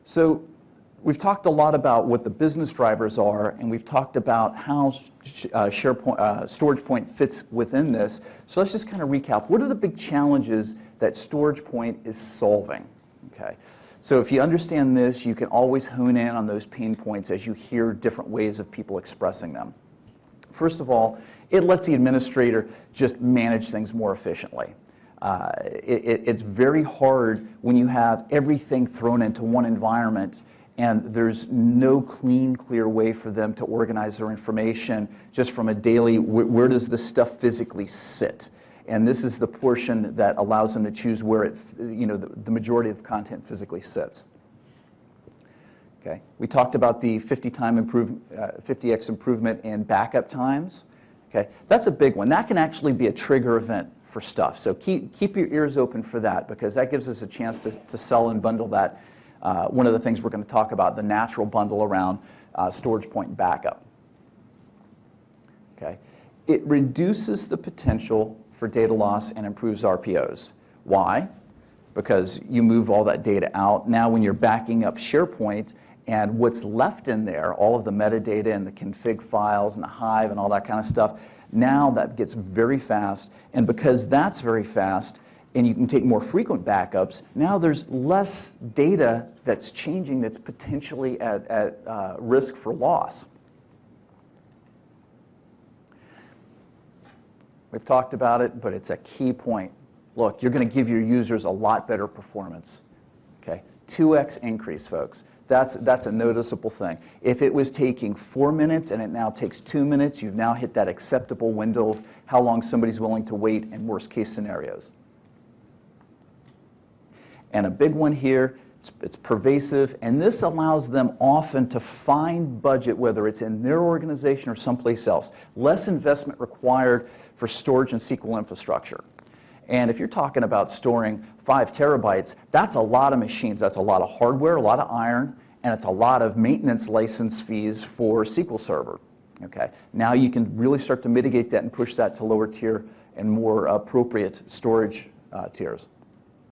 So we've talked a lot about what the business drivers are, and we've talked about how StoragePoint fits within this. So let's just kind of recap. What are the big challenges that StoragePoint is solving? Okay. So if you understand this, you can always hone in on those pain points as you hear different ways of people expressing them. First of all, it lets the administrator just manage things more efficiently. It's very hard when you have everything thrown into one environment and there's no clean, clear way for them to organize their information just from a daily, where does this stuff physically sit? And this is the portion that allows them to choose where it, the majority of the content physically sits. Okay. We talked about the 50x improvement in backup times. Okay. That's a big one. That can actually be a trigger event for stuff. So keep your ears open for that, because that gives us a chance to sell and bundle that. One of the things we're going to talk about, the natural bundle around StoragePoint backup. Okay. It reduces the potential for data loss and improves RPOs. Why? Because you move all that data out. Now when you're backing up SharePoint and what's left in there, all of the metadata and the config files and the Hive and all that kind of stuff, now that gets very fast. And because that's very fast, and you can take more frequent backups, now there's less data that's changing that's potentially at risk for loss. We've talked about it, but it's a key point. Look, you're going to give your users a lot better performance. Okay, 2x increase, folks. That's a noticeable thing. If it was taking 4 minutes and it now takes 2 minutes, you've now hit that acceptable window of how long somebody's willing to wait in worst case scenarios. And a big one here, it's pervasive, and this allows them often to find budget, whether it's in their organization or someplace else. Less investment required for storage and SQL infrastructure. And if you're talking about storing 5 terabytes, that's a lot of machines. That's a lot of hardware, a lot of iron, and it's a lot of maintenance license fees for SQL Server. Okay? Now you can really start to mitigate that and push that to lower tier and more appropriate storage tiers.